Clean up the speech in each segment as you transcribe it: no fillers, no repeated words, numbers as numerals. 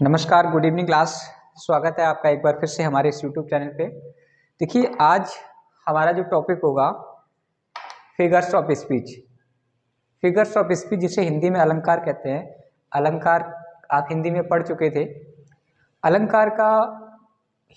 नमस्कार, good evening class. स्वागत है आपका एक बार फिर से हमारे इस यूट्यूब चैनल पे। देखिए, आज हमारा जो टॉपिक होगा figures of speech. Figures of speech जिसे हिंदी में अलंकार कहते हैं। अलंकार आप हिंदी में पढ़ चुके थे। अलंकार का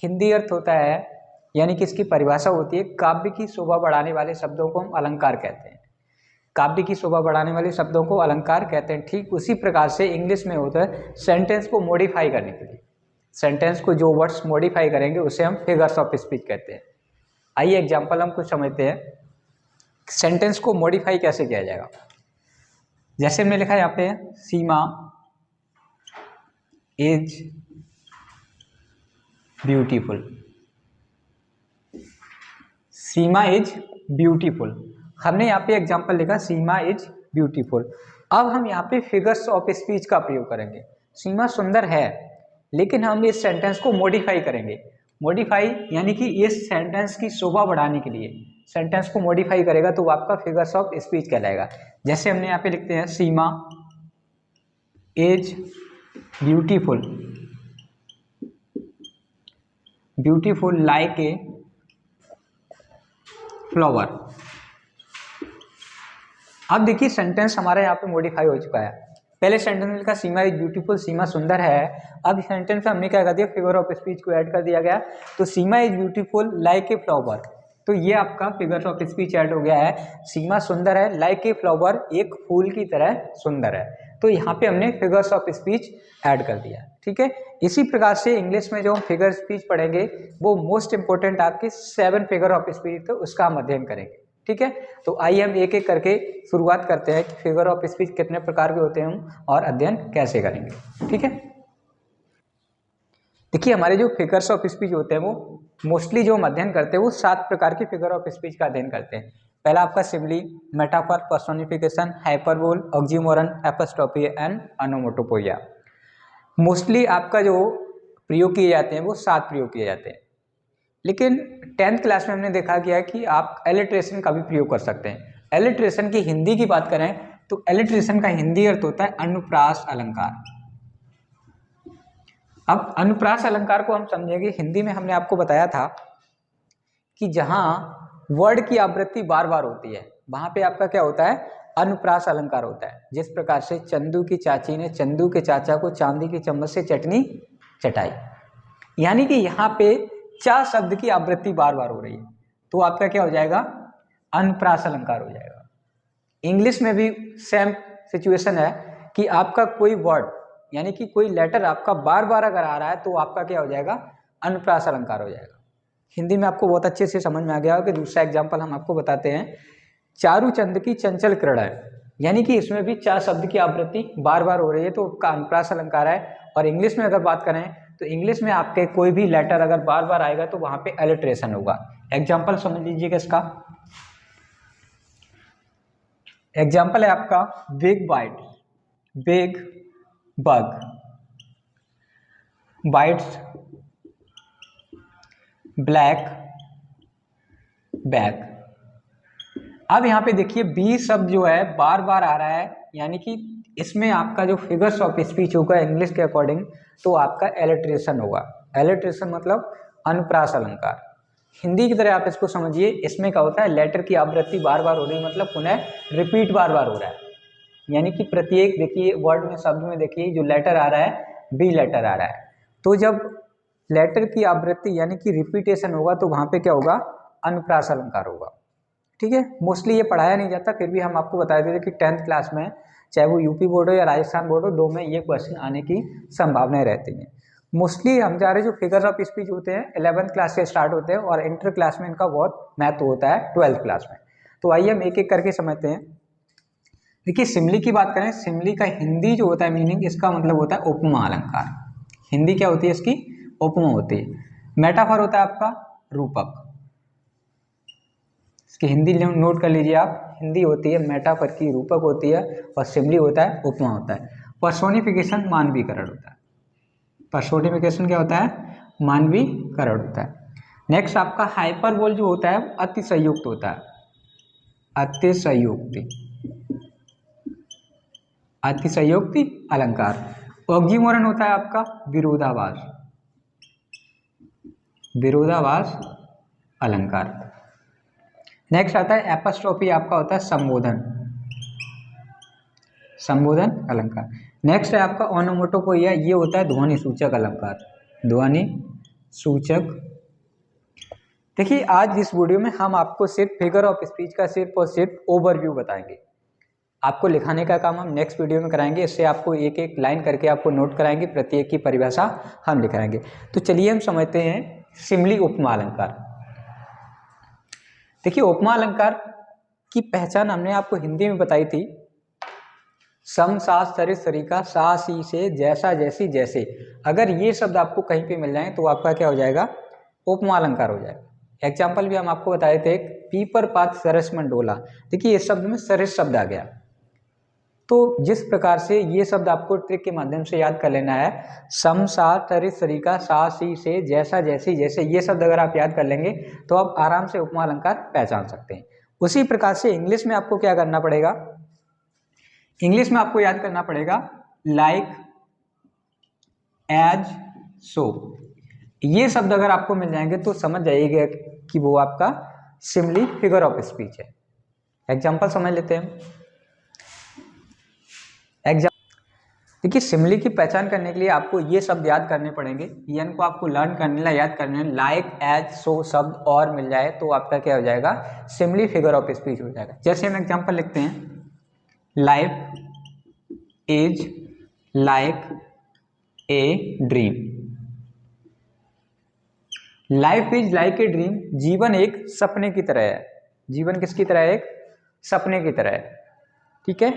हिंदी अर्थ होता है, यानी कि इसकी परिभाषा होती है, काव्य की शोभा बढ़ाने वाले शब्दों को हम अलंकार कहते हैं। काव्य की शोभा बढ़ाने वाले शब्दों को अलंकार कहते हैं। ठीक उसी प्रकार से इंग्लिश में होता है सेंटेंस को मॉडिफाई करने के लिए। सेंटेंस को जो वर्ड्स मॉडिफाई करेंगे उसे हम फिगर्स ऑफ स्पीच कहते हैं। आइए एग्जांपल हम कुछ समझते हैं, सेंटेंस को मॉडिफाई कैसे किया जाएगा। जैसे हमने लिखा है यहाँ पे, Seema is beautiful. Seema is beautiful, हमने यहाँ पे एग्जांपल लिखा सीमा इज ब्यूटीफुल। अब हम यहाँ पे फिगर्स ऑफ स्पीच का प्रयोग करेंगे। सीमा सुंदर है, लेकिन हम इस सेंटेंस को मॉडिफाई करेंगे। मॉडिफाई यानी कि इस सेंटेंस की शोभा बढ़ाने के लिए सेंटेंस को मॉडिफाई करेगा तो वो आपका फिगर्स ऑफ स्पीच कहलाएगा। जैसे हमने यहाँ पे लिखते हैं, Seema is beautiful, beautiful like a flower. अब देखिए, सेंटेंस हमारा यहाँ पे मॉडिफाई हो चुका है। पहले सेंटेंस में लिखा सीमा इज ब्यूटीफुल, सीमा सुंदर है। अब इस सेंटेंस में हमने क्या कर दिया, फिगर ऑफ स्पीच को ऐड कर दिया गया। तो Seema is beautiful like a flower, तो ये आपका फिगर ऑफ स्पीच ऐड हो गया है। सीमा सुंदर है, लाइक ए फ्लावर, एक फूल की तरह सुंदर है। तो यहाँ पे हमने फिगर्स ऑफ स्पीच ऐड कर दिया। ठीक है, इसी प्रकार से इंग्लिश में जो हम फिगर स्पीच पढ़ेंगे वो मोस्ट इंपोर्टेंट आपके 7 फिगर ऑफ स्पीच, तो उसका हम अध्ययन करेंगे। ठीक है, तो आइए हम एक एक करके शुरुआत करते हैं कि फिगर ऑफ स्पीच कितने प्रकार के होते हैं हम और अध्ययन कैसे करेंगे। ठीक है, देखिए, हमारे जो फिगर्स ऑफ स्पीच होते हैं वो मोस्टली जो हम अध्ययन करते हैं वो 7 प्रकार की फिगर ऑफ स्पीच का अध्ययन करते हैं। पहला आपका simile, metaphor, personification, hyperbole, oxymoron, apostrophe and ओनोमेटोपोइया। Mostly आपका जो प्रयोग किए जाते हैं वो 7 प्रयोग किए जाते हैं। लेकिन 10th क्लास में हमने देखा गया कि आप एलिट्रेशन का भी प्रयोग कर सकते हैं। एलिट्रेशन की हिंदी की बात करें तो एलिट्रेशन का हिंदी अर्थ होता है अनुप्रास अलंकार। अब अनुप्रास अलंकार को हम समझेंगे। हिंदी में हमने आपको बताया था कि जहां वर्ड की आवृत्ति बार बार होती है वहां पे आपका क्या होता है, अनुप्रास अलंकार होता है। जिस प्रकार से चंदू की चाची ने चंदू के चाचा को चांदी की चम्मच से चटनी चटाई, यानी कि यहाँ पे चा शब्द की आवृत्ति बार बार हो रही है, तो आपका क्या हो जाएगा, अनुप्रास अलंकार हो जाएगा। इंग्लिश में भी सेम सिचुएशन है कि आपका कोई वर्ड यानी कि कोई लेटर आपका बार बार अगर आ रहा है तो आपका क्या हो जाएगा, अनुप्रास अलंकार हो जाएगा। हिंदी में आपको बहुत अच्छे से समझ में आ गया हो कि दूसरा एग्जाम्पल हम आपको बताते हैं, चारूचंद की चंचल किरण, यानी कि इसमें भी चा शब्द की आवृत्ति बार बार हो रही है तो उसका अनुप्रास अलंकार है। और इंग्लिश में अगर बात करें तो इंग्लिश में आपके कोई भी लेटर अगर बार बार आएगा तो वहां पे एलिट्रेशन होगा। एग्जाम्पल समझ लीजिएगा इसका। एग्जाम्पल है आपका big bite, big bug, bites black bag. अब यहाँ पे देखिए बी शब्द जो है बार बार आ रहा है, यानी कि इसमें आपका जो फिगर्स ऑफ स्पीच होगा इंग्लिश के अकॉर्डिंग तो आपका एलिट्रेशन होगा। एलिट्रेशन मतलब अनुप्रास अलंकार। हिंदी की तरह आप इसको समझिए, इसमें क्या होता है, लेटर की आवृत्ति बार बार हो रही है, मतलब पुनः रिपीट बार बार हो रहा है। यानी कि प्रत्येक देखिए वर्ड में, शब्द में देखिए जो लेटर आ रहा है बी लेटर आ रहा है, तो जब लेटर की आवृत्ति यानी कि रिपीटेशन होगा तो वहां पे क्या होगा, अनुप्रास अलंकार होगा। ठीक है, मोस्टली ये पढ़ाया नहीं जाता, फिर भी हम आपको बता देते कि 10th क्लास में चाहे वो यूपी बोर्ड हो या राजस्थान बोर्ड हो, दो में ये क्वेश्चन आने की संभावनाएं रहती हैं। मोस्टली हम जा रहे जो फिगर्स ऑफ स्पीच होते हैं 11th क्लास से स्टार्ट होते हैं और इंटर क्लास में इनका बहुत महत्व होता है 12th क्लास में। तो आइए हम एक एक करके समझते हैं। देखिए, सिमिली की बात करें, सिमिली का हिंदी जो होता है मीनिंग, इसका मतलब होता है उपमा अलंकार। हिंदी क्या होती है इसकी, उपमा होती है। मेटाफर होता है आपका रूपक, इसकी हिंदी नोट कर लीजिए आप। हिंदी होती है मेटाफर की, रूपक होती है, और सिमिली होता है, उपमा होता है। पर्सोनिफिकेशन मानवीकरण होता है। पर्सोनिफिकेशन क्या होता है, मानवीकरण होता है। नेक्स्ट आपका हाइपरबोल जो होता है अतिशयोक्ति होता है, अतिशयोक्ति, अतिशयोक्ति अलंकार। ऑक्सीमोरन होता है आपका विरोधाभास, विरोधाभास अलंकार। नेक्स्ट आता है एपस्ट्रोफी, आपका होता है संबोधन, संबोधन अलंकार। नेक्स्ट है आपका ओनोमेटोपोइया, ये होता है ध्वनि सूचक अलंकार, ध्वनि सूचक। देखिए आज इस वीडियो में हम आपको सिर्फ फिगर ऑफ स्पीच का सिर्फ और सिर्फ ओवरव्यू बताएंगे। आपको लिखाने का काम हम नेक्स्ट वीडियो में कराएंगे, इससे आपको एक एक लाइन करके आपको नोट कराएंगे, प्रत्येक की परिभाषा हम लिखाएंगे। तो चलिए हम समझते हैं सिमली उपमा अलंकार। देखिए उपमा अलंकार की पहचान हमने आपको हिंदी में बताई थी, सम सास सरित सरिका सा सी से जैसा जैसी जैसे। अगर ये शब्द आपको कहीं पे मिल जाए तो आपका क्या हो जाएगा, उपमा अलंकार हो जाएगा। एग्जाम्पल भी हम आपको बताए थे, पीपर पात सरस में डोला। देखिए इस शब्द में सरस शब्द आ गया। तो जिस प्रकार से ये शब्द आपको ट्रिक के माध्यम से याद कर लेना है, सम सा सरित सरिका सा सी से जैसा जैसी जैसे, ये शब्द अगर आप याद कर लेंगे तो आप आराम से उपमा अलंकार पहचान सकते हैं। उसी प्रकार से इंग्लिश में आपको क्या करना पड़ेगा, इंग्लिश में आपको याद करना पड़ेगा लाइक, एज, सो। ये शब्द अगर आपको मिल जाएंगे तो समझ जाइएगा कि वो आपका सिमली फिगर ऑफ स्पीच है। एग्जाम्पल समझ लेते हैं। देखिए सिमली की पहचान करने के लिए आपको ये शब्द याद करने पड़ेंगे, इनको आपको लर्न करने ला याद करने, लाइक, एज, सो शब्द और मिल जाए तो आपका क्या हो जाएगा, सिमली फिगर ऑफ स्पीच हो जाएगा। जैसे हम एग्जाम्पल लिखते हैं, life is like a dream. Life is like a dream, जीवन एक सपने की तरह है। जीवन किसकी तरह है, एक सपने की तरह है। ठीक है,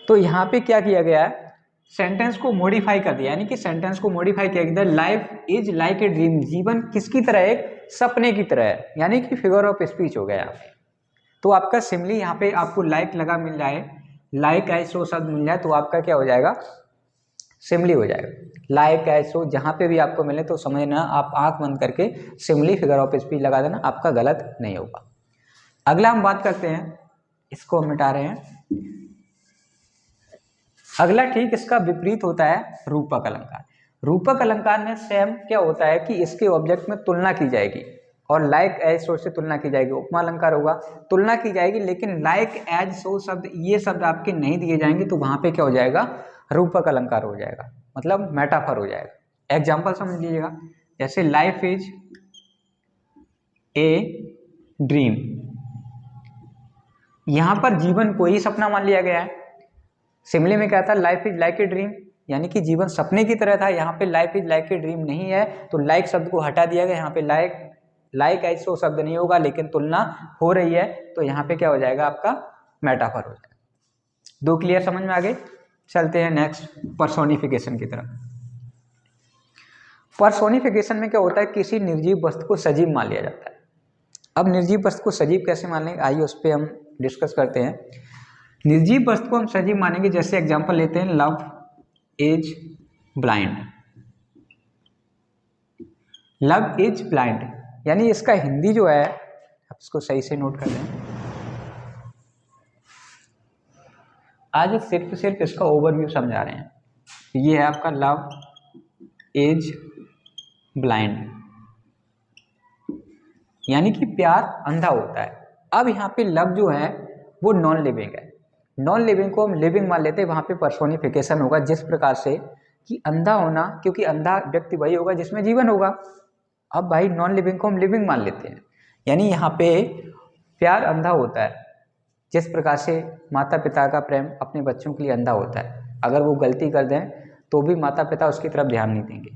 तो यहाँ पे क्या किया गया है, सेंटेंस को मॉडिफाई कर दिया, यानी कि सेंटेंस को मॉडिफाई किया गया, life is like a dream, जीवन किसकी तरह है, एक सपने की तरह है, यानी कि फिगर ऑफ स्पीच हो गया यहाँ पे। तो आपका सिमली यहाँ पे आपको लाइक लगा मिल जाए, लाइक एज सो शब्द मिल जाए तो आपका क्या हो जाएगा, सिमली हो जाएगा। लाइक एज सो जहाँ पे भी आपको मिले तो समझना, आप आंख बंद करके सिमली फिगर ऑफ स्पीच लगा देना, आपका गलत नहीं होगा। अगला हम बात करते हैं, इसको हम मिटा रहे हैं। अगला ठीक इसका विपरीत होता है रूपक अलंकार। रूपक अलंकार में सेम क्या होता है कि इसके ऑब्जेक्ट में तुलना की जाएगी, और लाइक एज सो से तुलना की जाएगी। उपमा अलंकार होगा, तुलना की जाएगी, लेकिन लाइक एज सो शब्द, ये शब्द आपके नहीं दिए जाएंगे तो वहां पे क्या हो जाएगा, रूपक अलंकार हो जाएगा, मतलब मेटाफर हो जाएगा। एग्जाम्पल समझ लीजिएगा, जैसे लाइफ इज ए ड्रीम, यहां पर जीवन को ही सपना मान लिया गया है। सिमली में क्या था, life is like a dream, यानी कि जीवन सपने की तरह था। यहाँ पे life is like a dream नहीं है तो लाइक शब्द को हटा दिया गया, यहाँ पे लाइक एज सो शब्द नहीं होगा, लेकिन तुलना हो रही है तो यहाँ पे क्या हो जाएगा, आपका मेटाफर हो जाएगा। दो क्लियर समझ में आ गए। चलते हैं नेक्स्ट पर्सोनिफिकेशन की तरफ। पर्सोनिफिकेशन में क्या होता है, किसी निर्जीव वस्तु को सजीव मान लिया जाता है। अब निर्जीव वस्तु को सजीव कैसे मान लेंगे, आइए उस पर हम डिस्कस करते हैं। निर्जीव वस्तु को हम सजीव मानेंगे, जैसे एग्जांपल लेते हैं, love is blind. Love is blind, यानी इसका हिंदी जो है, आप इसको सही से नोट कर लें। आज सिर्फ इसका ओवरव्यू समझा रहे हैं। ये है आपका लव इज ब्लाइंड, यानी कि प्यार अंधा होता है। अब यहाँ पे लव जो है वो नॉन लिविंग है, नॉन लिविंग को हम लिविंग मान लेते हैं, वहाँ पे पर्सोनिफिकेशन होगा। जिस प्रकार से कि अंधा होना, क्योंकि अंधा व्यक्ति वही होगा जिसमें जीवन होगा। अब भाई नॉन लिविंग को हम लिविंग मान लेते हैं, यानी यहाँ पे प्यार अंधा होता है। जिस प्रकार से माता पिता का प्रेम अपने बच्चों के लिए अंधा होता है, अगर वो गलती कर दें तो भी माता पिता उसकी तरफ ध्यान नहीं देंगे।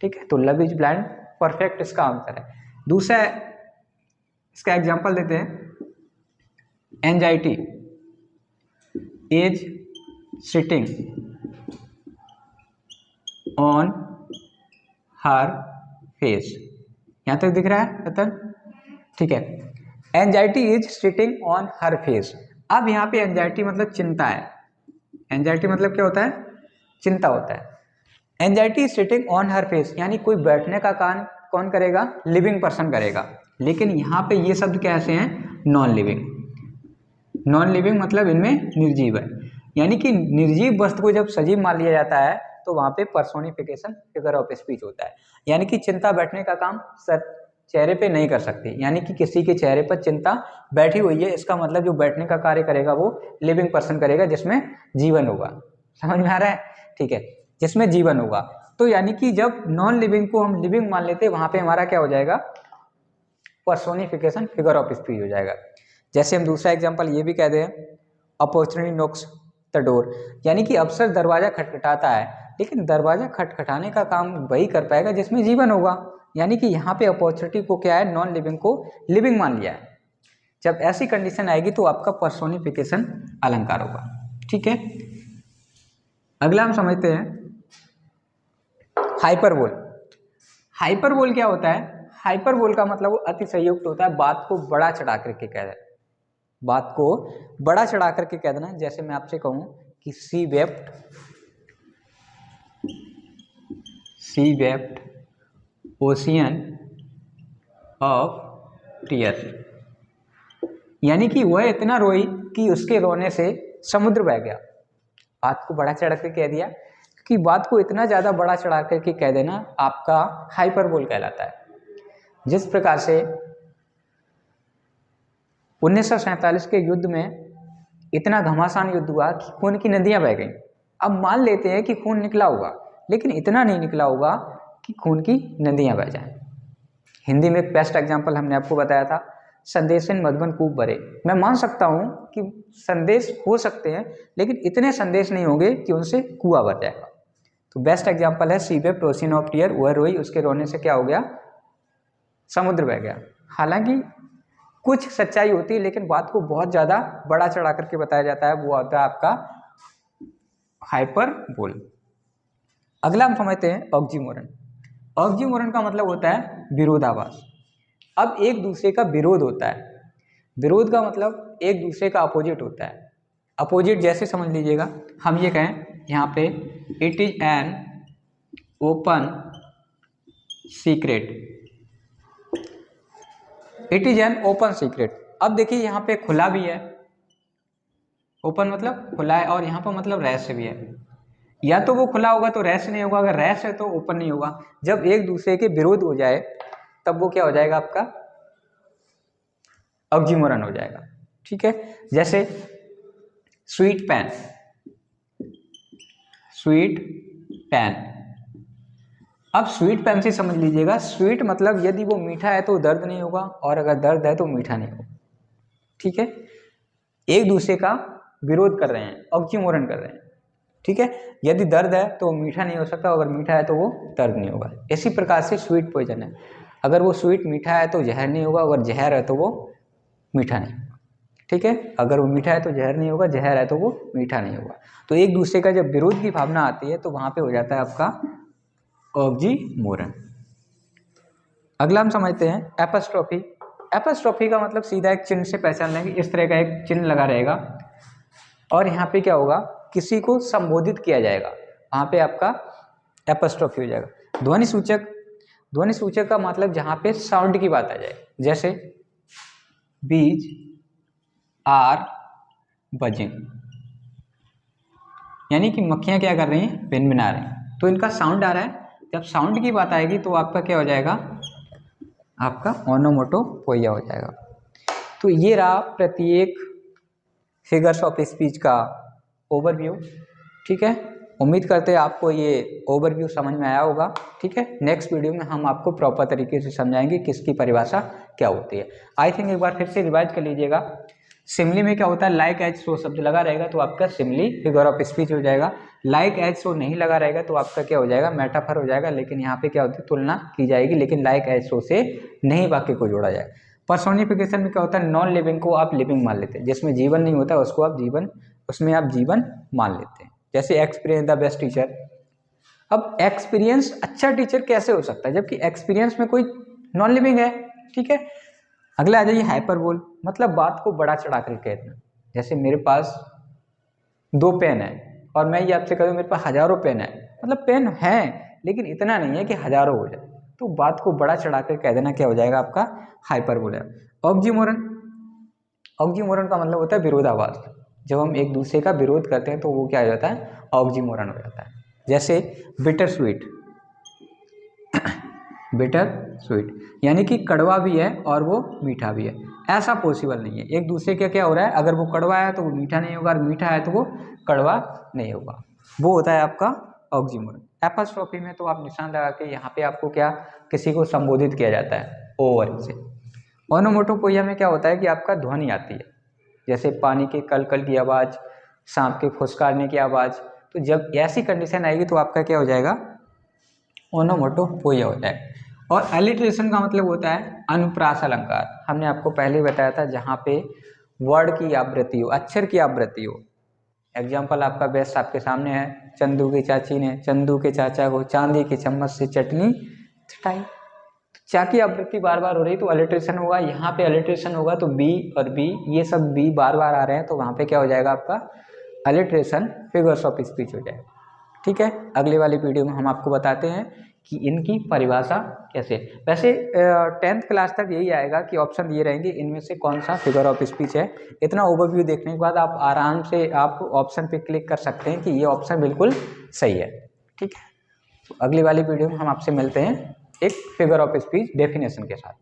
ठीक है, तो लव इज ब्लाइंड परफेक्ट इसका आंसर है। दूसरा इसका एग्जाम्पल देते हैं, anxiety is sitting on her face. यहां तक दिख रहा है रतन? ठीक है, anxiety is sitting on her face. अब यहाँ पे एंजाइटी मतलब चिंता है। एंजाइटी मतलब क्या होता है, चिंता होता है। Anxiety is sitting on her face, यानी कोई बैठने का काम कौन करेगा, लिविंग पर्सन करेगा। लेकिन यहाँ पे ये शब्द कैसे हैं, नॉन लिविंग। नॉन लिविंग मतलब इनमें निर्जीव है, यानी कि निर्जीव वस्तु को जब सजीव मान लिया जाता है तो वहाँ पे पर्सोनिफिकेशन फिगर ऑफ स्पीच होता है। यानी कि चिंता बैठने का काम सर चेहरे पे नहीं कर सकती, यानी कि किसी के चेहरे पर चिंता बैठी हुई है, इसका मतलब जो बैठने का कार्य करेगा वो लिविंग पर्सन करेगा, जिसमें जीवन होगा। समझ में आ रहा है? ठीक है, जिसमें जीवन होगा। तो यानी कि जब नॉन लिविंग को हम लिविंग मान लेते हैं, वहां पे हमारा क्या हो जाएगा? पर्सोनिफिकेशन फिगर ऑफ स्पीच हो जाएगा। जैसे हम दूसरा एग्जांपल ये भी कह दें, अपॉर्चुनिटी नॉक्स द डोर, यानी कि अफसर दरवाजा खटखटाता है, लेकिन दरवाजा खटखटाने का काम वही कर पाएगा जिसमें जीवन होगा। यानी कि यहाँ पे अपॉर्चुनिटी को क्या है, नॉन लिविंग को लिविंग मान लिया है। जब ऐसी कंडीशन आएगी तो आपका पर्सोनिफिकेशन अलंकार होगा। ठीक है, अगला हम समझते हैं हाइपरबोल। हाइपरबोल क्या होता है? हाइपरबोल का मतलब वो अतिशयोक्त होता है, बात को बड़ा चढ़ा करके कह देना, बात को बड़ा चढ़ा करके कह देना। जैसे मैं आपसे कहूं कि सी वेप्ट ओशियन ऑफ टीयर्स, यानी कि वह इतना रोई कि उसके रोने से समुद्र बह गया। बात को बड़ा चढ़ा कर कह दिया, कि बात को इतना ज़्यादा बड़ा चढ़ा करके कह देना आपका हाइपरबोल कहलाता है। जिस प्रकार से 1947 के युद्ध में इतना घमासान युद्ध हुआ कि खून की नदियां बह गईं। अब मान लेते हैं कि खून निकला होगा, लेकिन इतना नहीं निकला होगा कि खून की नदियां बह जाएं। हिंदी में एक बेस्ट एग्जाम्पल हमने आपको बताया था, संदेशन मधुबन कूप भरे। मैं मान सकता हूं कि संदेश हो सकते हैं, लेकिन इतने संदेश नहीं होंगे कि उनसे कुआं भर जाएगा। तो बेस्ट एग्जाम्पल है सी वेप्ट ओशियन ऑफ टीयर, वह रोई, उसके रोने से क्या हो गया? समुद्र बह गया। हालांकि कुछ सच्चाई होती है, लेकिन बात को बहुत ज़्यादा बड़ा चढ़ा करके बताया जाता है, वो होता है आपका हाइपरबोल। अगला हम समझते हैं ऑक्सीमोरन। ऑक्सीमोरन का मतलब होता है विरोधाभास। अब एक दूसरे का विरोध होता है, विरोध का मतलब एक दूसरे का अपोजिट होता है। अपोजिट जैसे समझ लीजिएगा, हम ये कहें यहाँ पे it is an open secret, it is an open secret. अब देखिए यहाँ पे खुला भी है, ओपन मतलब खुला है, और यहाँ पर मतलब रहस्य भी है। या तो वो खुला होगा तो रहस्य नहीं होगा, अगर रहस्य है तो ओपन नहीं होगा। जब एक दूसरे के विरोध हो जाए तब वो क्या हो जाएगा? आपका ऑक्सीमोरन हो जाएगा। ठीक है, जैसे स्वीट पेन, स्वीट पेन। अब स्वीट पेन से समझ लीजिएगा, स्वीट मतलब यदि वो मीठा है तो दर्द नहीं होगा, और अगर दर्द है तो मीठा नहीं होगा। ठीक है, एक दूसरे का विरोध कर रहे हैं, ऑक्सीमोरन कर रहे हैं। ठीक है, यदि दर्द है तो मीठा नहीं हो सकता, अगर मीठा है तो वो दर्द नहीं होगा। इसी प्रकार से स्वीट पॉइजन है, अगर वो स्वीट मीठा है तो जहर नहीं होगा, अगर जहर है तो वो मीठा नहीं होगा। ठीक है, अगर वो मीठा है तो जहर नहीं होगा, जहर है तो वो मीठा नहीं होगा। तो एक दूसरे का जब विरोध की भावना आती है तो वहां पे हो जाता है आपका ऑक्सीमोरन। अगला हम समझते हैं एपस्ट्रोफी। एपस्ट्रोफी का मतलब सीधा एक चिन्ह से पहचान लेंगे, इस तरह का एक चिन्ह लगा रहेगा, और यहाँ पे क्या होगा? किसी को संबोधित किया जाएगा, वहाँ पे आपका एपस्ट्रोफी हो जाएगा। ध्वनि सूचक, ध्वनि सूचक का मतलब जहाँ पे साउंड की बात आ जाए, जैसे बीज आर बजिंग, यानी कि मक्खियाँ क्या कर रही हैं? भिनभिना रही हैं, तो इनका साउंड आ रहा है। जब साउंड की बात आएगी तो आपका क्या हो जाएगा? आपका ओनोमोटोपोइया हो जाएगा। तो ये रहा प्रत्येक फिगर्स ऑफ स्पीच का ओवरव्यू। ठीक है, उम्मीद करते हैं आपको ये ओवरव्यू समझ में आया होगा। ठीक है, नेक्स्ट वीडियो में हम आपको प्रॉपर तरीके से समझाएंगे किसकी परिभाषा क्या होती है। आई थिंक एक बार फिर से रिवाइज कर लीजिएगा। सिमली में क्या होता है? लाइक एज सो शब्द लगा रहेगा तो आपका सिमली फिगर ऑफ स्पीच हो जाएगा। लाइक एज सो नहीं लगा रहेगा तो आपका क्या हो जाएगा? मेटाफर हो जाएगा। लेकिन यहाँ पे क्या होती है? तुलना की जाएगी, लेकिन लाइक एज सो से नहीं वाक्य को जोड़ा जाएगा। पर्सोनिफिकेशन में क्या होता है? नॉन लिविंग को आप लिविंग मान लेते हैं, जिसमें जीवन नहीं होता उसको आप जीवन, उसमें आप जीवन मान लेते हैं। जैसे एक्सपीरियंस द बेस्ट टीचर। अब एक्सपीरियंस अच्छा टीचर कैसे हो सकता है जबकि एक्सपीरियंस में कोई नॉन लिविंग है? ठीक है, अगला आ जाइए हाइपरबोल, मतलब बात को बड़ा चढ़ा कर कहना। जैसे मेरे पास 2 पेन है और मैं ये आपसे कहूँ मेरे पास हजारों पेन है, मतलब पेन है लेकिन इतना नहीं है कि हजारों हो जाए, तो बात को बड़ा चढ़ा कर कह देना क्या हो जाएगा? आपका हाइपरबोल है। ऑक्सीमोरन, ऑक्सीमोरन का मतलब होता है विरोधाभास। जब हम एक दूसरे का विरोध करते हैं तो वो क्या हो जाता है? ऑक्सीमोरन हो जाता है। जैसे बिटर स्वीट, बिटर स्वीट यानी कि कड़वा भी है और वो मीठा भी है, ऐसा पॉसिबल नहीं है। एक दूसरे का क्या हो रहा है, अगर वो कड़वा है तो वो मीठा नहीं होगा, और मीठा है तो वो कड़वा नहीं होगा। वो होता है आपका ऑक्सीमोरन। एपस्ट्रॉफी में तो आप निशान लगा के यहाँ पे आपको क्या, किसी को संबोधित किया जाता है ओवर से। ओनोमोटोपोइया में क्या होता है कि आपका ध्वनि आती है, जैसे पानी के कल कल की आवाज़, सांप के फुसकारने की आवाज़। तो जब ऐसी कंडीशन आएगी तो आपका क्या हो जाएगा, ओनोमोटोपोइया हो जाएगा। और एलिट्रेशन का मतलब होता है अनुप्रास अलंकार। हमने आपको पहले ही बताया था, जहाँ पे वर्ड की आवृत्ति हो, अक्षर की आवृत्ति हो। एग्जाम्पल आपका बेस्ट आपके सामने है, चंदू की चाची ने चंदू के चाचा को चांदी की चम्मच से चटनी चटाई। चा की आवृत्ति बार बार हो रही तो अलिट्रेशन होगा। यहाँ पे अलिट्रेशन होगा तो बी और बी, ये सब बी बार बार आ रहे हैं तो वहाँ पे क्या हो जाएगा आपका अलिट्रेशन, फिगर्स ऑफ स्पीच हो जाएगा। ठीक है, अगले वाली वीडियो में हम आपको बताते हैं कि इनकी परिभाषा कैसे। वैसे 10th क्लास तक यही आएगा कि ऑप्शन दिए रहेंगे, इनमें से कौन सा फिगर ऑफ स्पीच है। इतना ओवरव्यू देखने के बाद आप आराम से आप ऑप्शन पे क्लिक कर सकते हैं कि ये ऑप्शन बिल्कुल सही है। ठीक है, तो अगली वाली वीडियो में हम आपसे मिलते हैं एक फिगर ऑफ स्पीच डेफिनेशन के साथ।